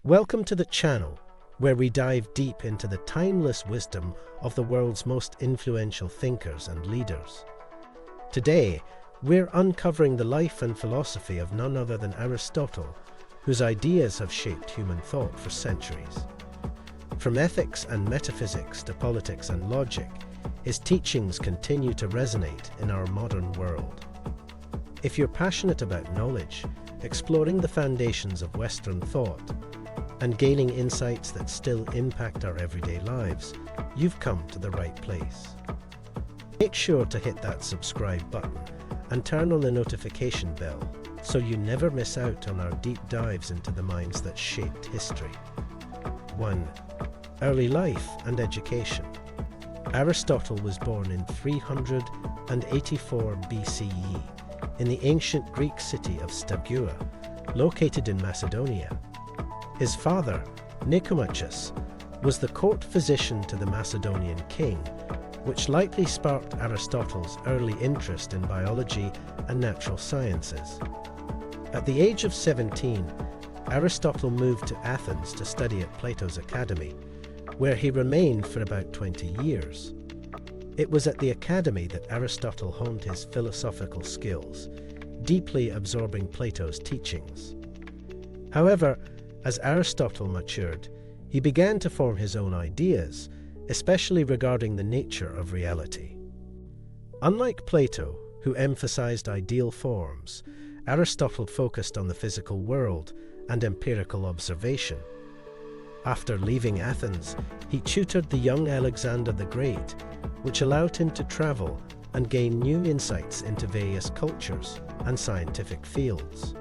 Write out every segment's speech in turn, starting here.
Welcome to the channel, where we dive deep into the timeless wisdom of the world's most influential thinkers and leaders. Today, we're uncovering the life and philosophy of none other than Aristotle, whose ideas have shaped human thought for centuries. From ethics and metaphysics to politics and logic, his teachings continue to resonate in our modern world. If you're passionate about knowledge, exploring the foundations of Western thought, and gaining insights that still impact our everyday lives, you've come to the right place. Make sure to hit that subscribe button and turn on the notification bell so you never miss out on our deep dives into the minds that shaped history. 1. Early life and education. Aristotle was born in 384 BCE in the ancient Greek city of Stagira, located in Macedonia. His father, Nicomachus, was the court physician to the Macedonian king, which likely sparked Aristotle's early interest in biology and natural sciences. At the age of 17, Aristotle moved to Athens to study at Plato's academy, where he remained for about 20 years. It was at the academy that Aristotle honed his philosophical skills, deeply absorbing Plato's teachings. However, as Aristotle matured, he began to form his own ideas, especially regarding the nature of reality. Unlike Plato, who emphasized ideal forms, Aristotle focused on the physical world and empirical observation. After leaving Athens, he tutored the young Alexander the Great, which allowed him to travel and gain new insights into various cultures and scientific fields.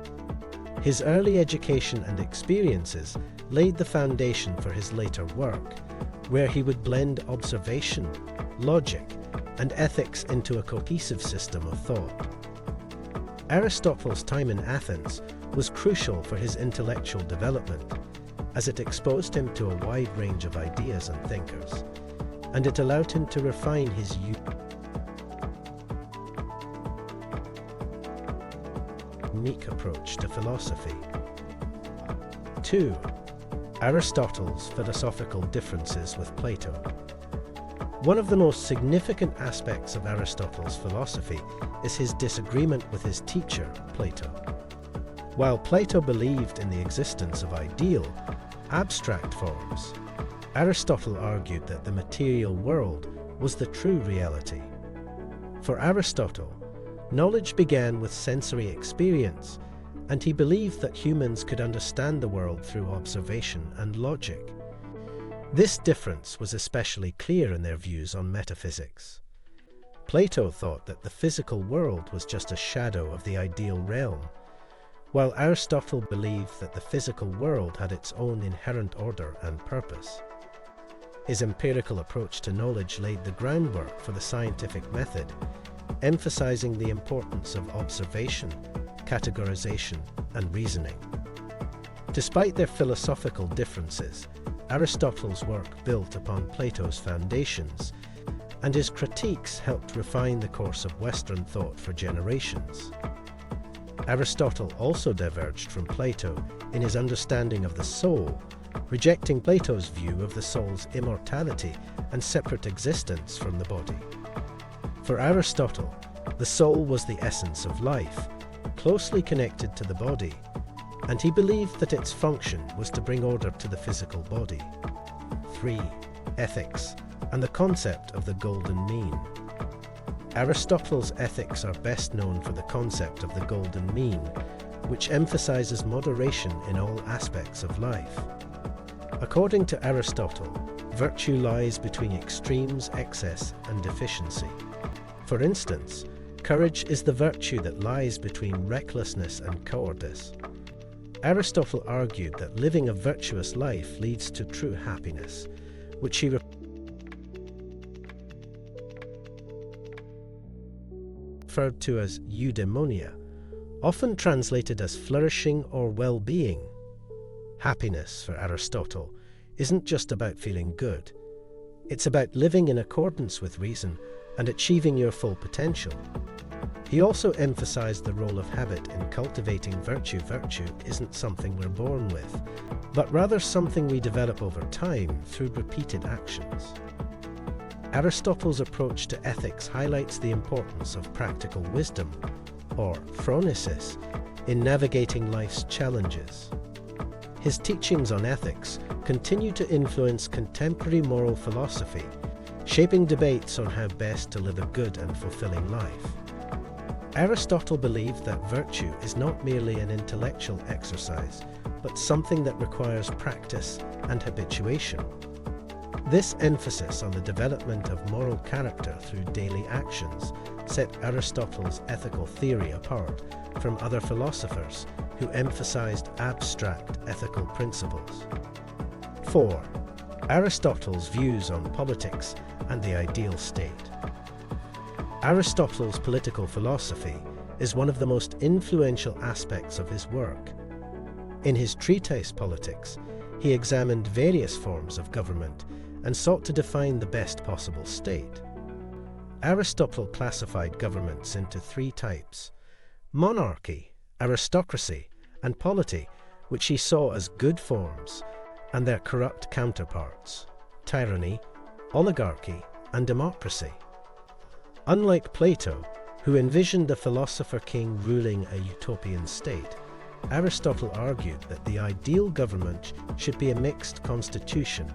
His early education and experiences laid the foundation for his later work, where he would blend observation, logic, and ethics into a cohesive system of thought. Aristotle's time in Athens was crucial for his intellectual development, as it exposed him to a wide range of ideas and thinkers, and it allowed him to refine his unique approach to philosophy. 2. Aristotle's philosophical differences with Plato. One of the most significant aspects of Aristotle's philosophy is his disagreement with his teacher, Plato. While Plato believed in the existence of ideal, abstract forms, Aristotle argued that the material world was the true reality. For Aristotle, knowledge began with sensory experience, and he believed that humans could understand the world through observation and logic. This difference was especially clear in their views on metaphysics. Plato thought that the physical world was just a shadow of the ideal realm, while Aristotle believed that the physical world had its own inherent order and purpose. His empirical approach to knowledge laid the groundwork for the scientific method, emphasizing the importance of observation, categorization, and reasoning. Despite their philosophical differences, Aristotle's work built upon Plato's foundations, and his critiques helped refine the course of Western thought for generations. Aristotle also diverged from Plato in his understanding of the soul, rejecting Plato's view of the soul's immortality and separate existence from the body. For Aristotle, the soul was the essence of life, closely connected to the body, and he believed that its function was to bring order to the physical body. 3. Ethics and the concept of the golden mean. Aristotle's ethics are best known for the concept of the golden mean, which emphasizes moderation in all aspects of life. According to Aristotle, virtue lies between extremes, excess, and deficiency. For instance, courage is the virtue that lies between recklessness and cowardice. Aristotle argued that living a virtuous life leads to true happiness, which he referred to as eudaimonia, often translated as flourishing or well-being. Happiness, for Aristotle, isn't just about feeling good. It's about living in accordance with reason and achieving your full potential. He also emphasized the role of habit in cultivating virtue. Virtue isn't something we're born with, but rather something we develop over time through repeated actions. Aristotle's approach to ethics highlights the importance of practical wisdom, or phronesis, in navigating life's challenges. His teachings on ethics continue to influence contemporary moral philosophy, shaping debates on how best to live a good and fulfilling life. Aristotle believed that virtue is not merely an intellectual exercise, but something that requires practice and habituation. This emphasis on the development of moral character through daily actions set Aristotle's ethical theory apart from other philosophers who emphasized abstract ethical principles. 4. Aristotle's views on politics and the ideal state. Aristotle's political philosophy is one of the most influential aspects of his work. In his treatise Politics, he examined various forms of government and sought to define the best possible state. Aristotle classified governments into three types: monarchy, aristocracy, and polity, which he saw as good forms, and their corrupt counterparts: tyranny, oligarchy, and democracy. Unlike Plato, who envisioned the philosopher king ruling a utopian state, Aristotle argued that the ideal government should be a mixed constitution,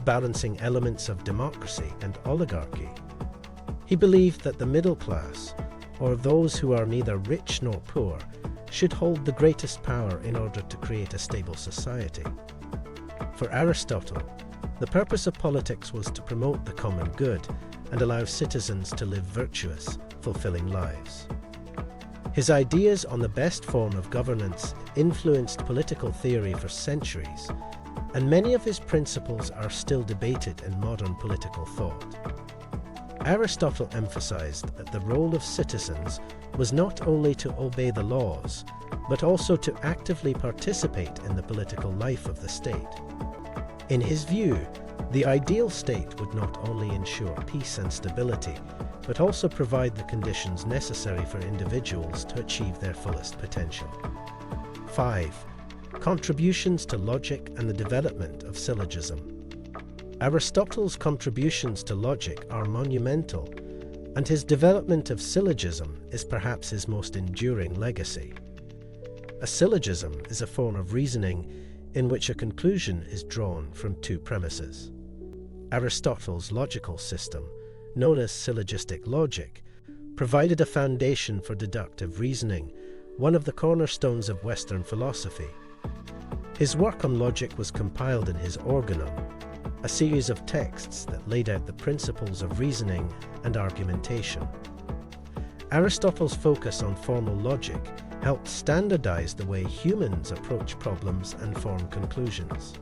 balancing elements of democracy and oligarchy. He believed that the middle class, or those who are neither rich nor poor, should hold the greatest power in order to create a stable society. For Aristotle, the purpose of politics was to promote the common good and allow citizens to live virtuous, fulfilling lives. His ideas on the best form of governance influenced political theory for centuries, and many of his principles are still debated in modern political thought. Aristotle emphasized that the role of citizens was not only to obey the laws, but also to actively participate in the political life of the state. In his view, the ideal state would not only ensure peace and stability, but also provide the conditions necessary for individuals to achieve their fullest potential. 5. Contributions to logic and the development of syllogism. Aristotle's contributions to logic are monumental, and his development of syllogism is perhaps his most enduring legacy. A syllogism is a form of reasoning in which a conclusion is drawn from two premises. Aristotle's logical system, known as syllogistic logic, provided a foundation for deductive reasoning, one of the cornerstones of Western philosophy. His work on logic was compiled in his Organon, a series of texts that laid out the principles of reasoning and argumentation. Aristotle's focus on formal logic helped standardize the way humans approach problems and form conclusions.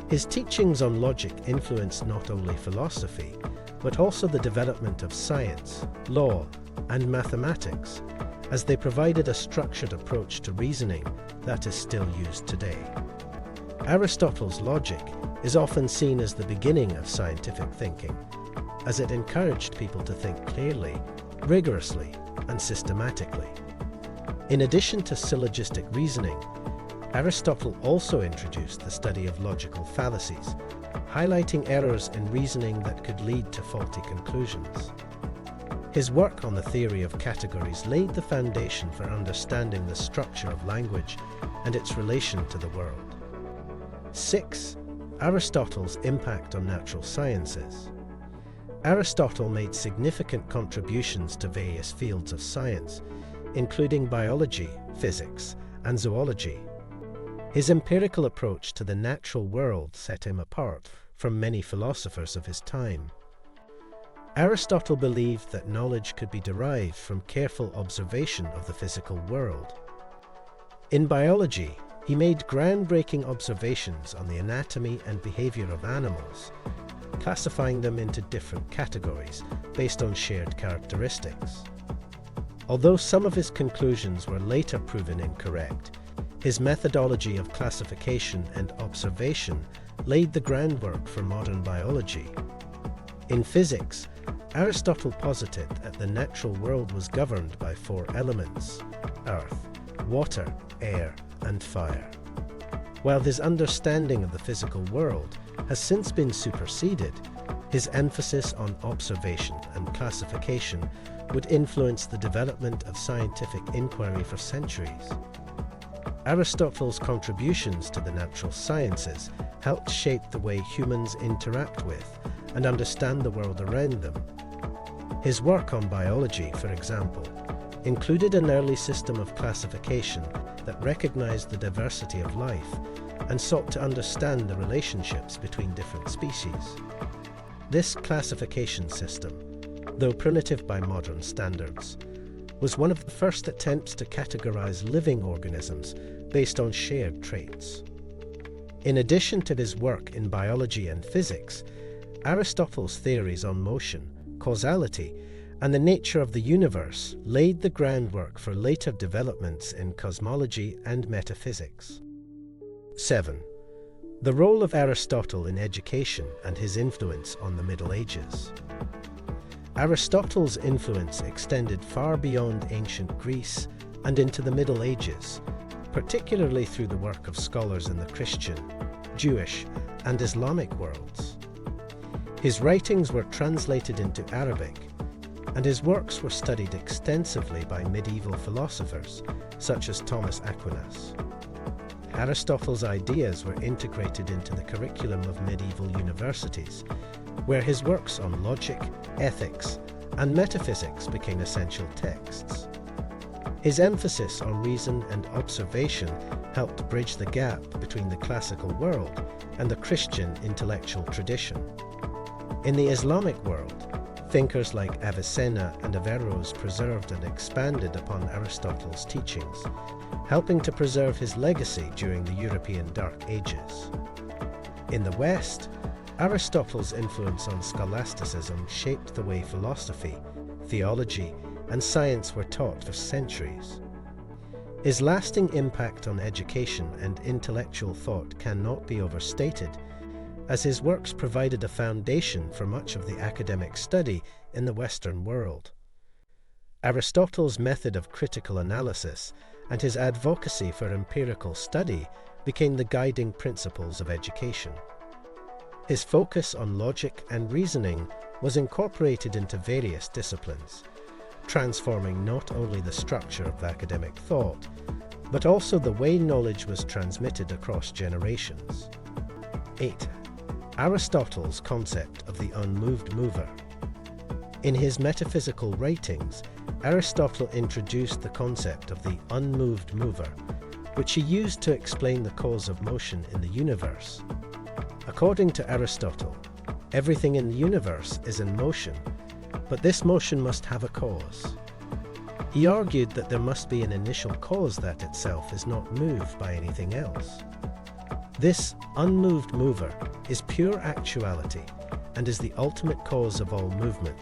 His teachings on logic influenced not only philosophy, but also the development of science, law, and mathematics, as they provided a structured approach to reasoning that is still used today. Aristotle's logic is often seen as the beginning of scientific thinking, as it encouraged people to think clearly, rigorously, and systematically. In addition to syllogistic reasoning, Aristotle also introduced the study of logical fallacies, highlighting errors in reasoning that could lead to faulty conclusions. His work on the theory of categories laid the foundation for understanding the structure of language and its relation to the world. 6. Aristotle's impact on natural sciences. Aristotle made significant contributions to various fields of science, including biology, physics, and zoology. His empirical approach to the natural world set him apart from many philosophers of his time. Aristotle believed that knowledge could be derived from careful observation of the physical world. In biology, he made groundbreaking observations on the anatomy and behavior of animals, classifying them into different categories based on shared characteristics. Although some of his conclusions were later proven incorrect, his methodology of classification and observation laid the groundwork for modern biology. In physics, Aristotle posited that the natural world was governed by four elements: earth, water, air, and fire. While his understanding of the physical world has since been superseded, his emphasis on observation and classification would influence the development of scientific inquiry for centuries. Aristotle's contributions to the natural sciences helped shape the way humans interact with and understand the world around them. His work on biology, for example, included an early system of classification that recognized the diversity of life and sought to understand the relationships between different species. This classification system, though primitive by modern standards, was one of the first attempts to categorize living organisms based on shared traits. In addition to his work in biology and physics, Aristotle's theories on motion, causality, and the nature of the universe laid the groundwork for later developments in cosmology and metaphysics. 7. The role of Aristotle in education and his influence on the Middle Ages. Aristotle's influence extended far beyond ancient Greece and into the Middle Ages, particularly through the work of scholars in the Christian, Jewish, and Islamic worlds. His writings were translated into Arabic, and his works were studied extensively by medieval philosophers such as Thomas Aquinas. Aristotle's ideas were integrated into the curriculum of medieval universities, where his works on logic, ethics, and metaphysics became essential texts. His emphasis on reason and observation helped bridge the gap between the classical world and the Christian intellectual tradition. In the Islamic world, thinkers like Avicenna and Averroes preserved and expanded upon Aristotle's teachings, helping to preserve his legacy during the European Dark Ages. In the West, Aristotle's influence on scholasticism shaped the way philosophy, theology, and science were taught for centuries. His lasting impact on education and intellectual thought cannot be overstated, as his works provided a foundation for much of the academic study in the Western world. Aristotle's method of critical analysis and his advocacy for empirical study became the guiding principles of education. His focus on logic and reasoning was incorporated into various disciplines, transforming not only the structure of academic thought, but also the way knowledge was transmitted across generations. 8. Aristotle's concept of the unmoved mover. In his metaphysical writings, Aristotle introduced the concept of the unmoved mover, which he used to explain the cause of motion in the universe. According to Aristotle, everything in the universe is in motion, but this motion must have a cause. He argued that there must be an initial cause that itself is not moved by anything else. This unmoved mover is pure actuality and is the ultimate cause of all movement.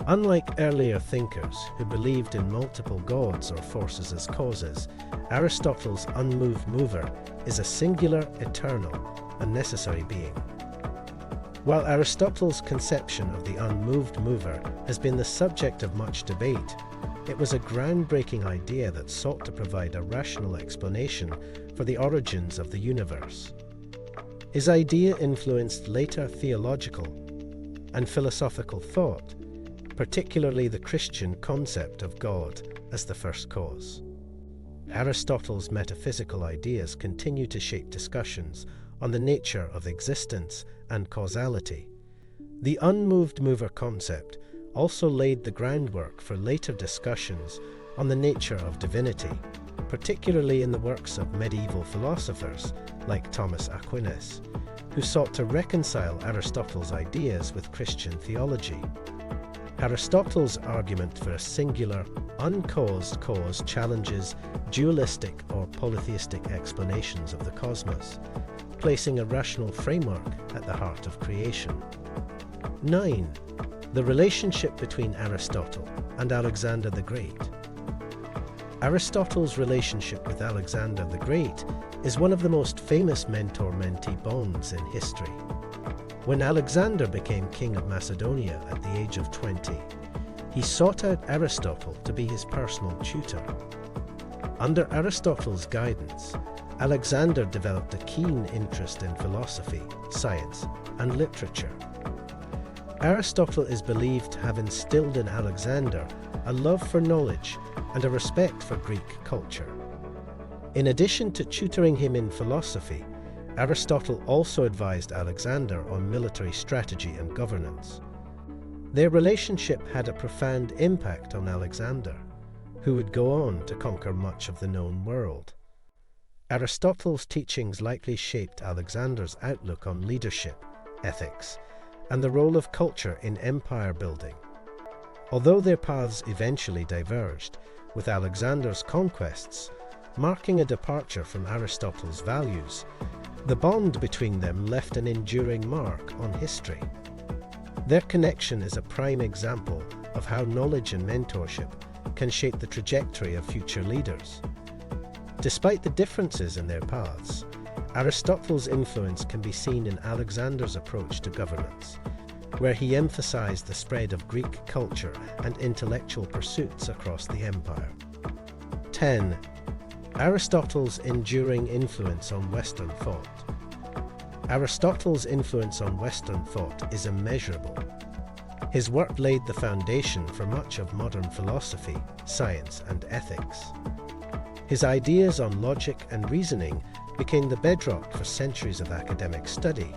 Unlike earlier thinkers who believed in multiple gods or forces as causes, Aristotle's unmoved mover is a singular, eternal, and necessary being. While Aristotle's conception of the unmoved mover has been the subject of much debate, it was a groundbreaking idea that sought to provide a rational explanation for the origins of the universe. His idea influenced later theological and philosophical thought, particularly the Christian concept of God as the first cause. Aristotle's metaphysical ideas continue to shape discussions on the nature of existence and causality. The unmoved mover concept also laid the groundwork for later discussions on the nature of divinity, particularly in the works of medieval philosophers like Thomas Aquinas, who sought to reconcile Aristotle's ideas with Christian theology. Aristotle's argument for a singular, uncaused cause challenges dualistic or polytheistic explanations of the cosmos, placing a rational framework at the heart of creation. 9. The relationship between Aristotle and Alexander the Great. Aristotle's relationship with Alexander the Great is one of the most famous mentor-mentee bonds in history. When Alexander became king of Macedonia at the age of 20, he sought out Aristotle to be his personal tutor. Under Aristotle's guidance, Alexander developed a keen interest in philosophy, science, and literature. Aristotle is believed to have instilled in Alexander a love for knowledge and a respect for Greek culture. In addition to tutoring him in philosophy, Aristotle also advised Alexander on military strategy and governance. Their relationship had a profound impact on Alexander, who would go on to conquer much of the known world. Aristotle's teachings likely shaped Alexander's outlook on leadership, ethics, and the role of culture in empire building. Although their paths eventually diverged, with Alexander's conquests marking a departure from Aristotle's values, the bond between them left an enduring mark on history. Their connection is a prime example of how knowledge and mentorship can shape the trajectory of future leaders. Despite the differences in their paths, Aristotle's influence can be seen in Alexander's approach to governance, where he emphasized the spread of Greek culture and intellectual pursuits across the empire. 10. Aristotle's enduring influence on Western thought. Aristotle's influence on Western thought is immeasurable. His work laid the foundation for much of modern philosophy, science, and ethics. His ideas on logic and reasoning became the bedrock for centuries of academic study,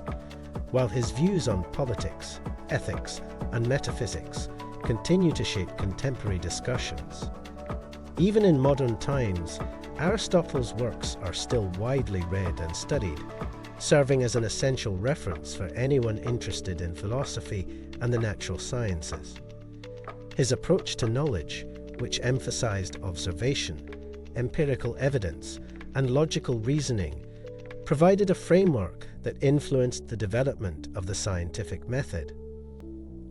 while his views on politics, ethics, and metaphysics continue to shape contemporary discussions. Even in modern times, Aristotle's works are still widely read and studied, serving as an essential reference for anyone interested in philosophy and the natural sciences. His approach to knowledge, which emphasized observation, empirical evidence, and logical reasoning, provided a framework that influenced the development of the scientific method.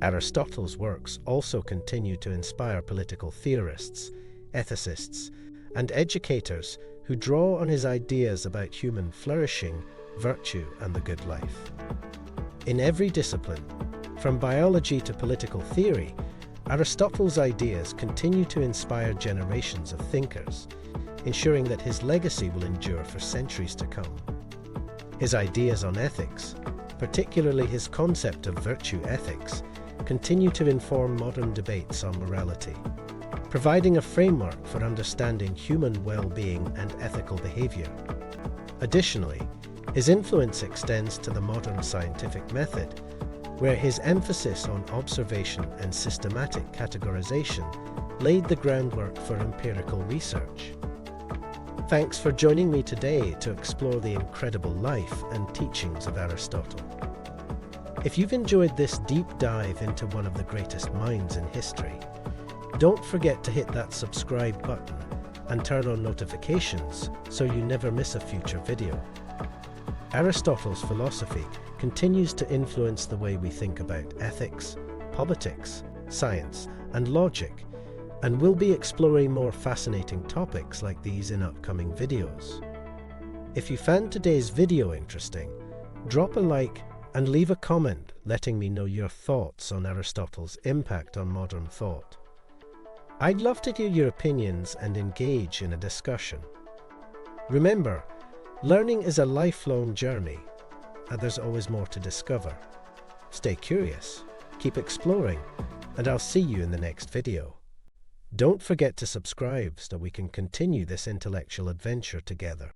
Aristotle's works also continue to inspire political theorists, ethicists, and educators who draw on his ideas about human flourishing, virtue, and the good life. In every discipline, from biology to political theory, Aristotle's ideas continue to inspire generations of thinkers, ensuring that his legacy will endure for centuries to come. His ideas on ethics, particularly his concept of virtue ethics, continue to inform modern debates on morality, providing a framework for understanding human well-being and ethical behavior. Additionally, his influence extends to the modern scientific method, where his emphasis on observation and systematic categorization laid the groundwork for empirical research. Thanks for joining me today to explore the incredible life and teachings of Aristotle. If you've enjoyed this deep dive into one of the greatest minds in history, don't forget to hit that subscribe button and turn on notifications so you never miss a future video. Aristotle's philosophy continues to influence the way we think about ethics, politics, science, and logic, and we'll be exploring more fascinating topics like these in upcoming videos. If you found today's video interesting, drop a like and leave a comment letting me know your thoughts on Aristotle's impact on modern thought. I'd love to hear your opinions and engage in a discussion. Remember, learning is a lifelong journey, and there's always more to discover. Stay curious, keep exploring, and I'll see you in the next video. Don't forget to subscribe so we can continue this intellectual adventure together.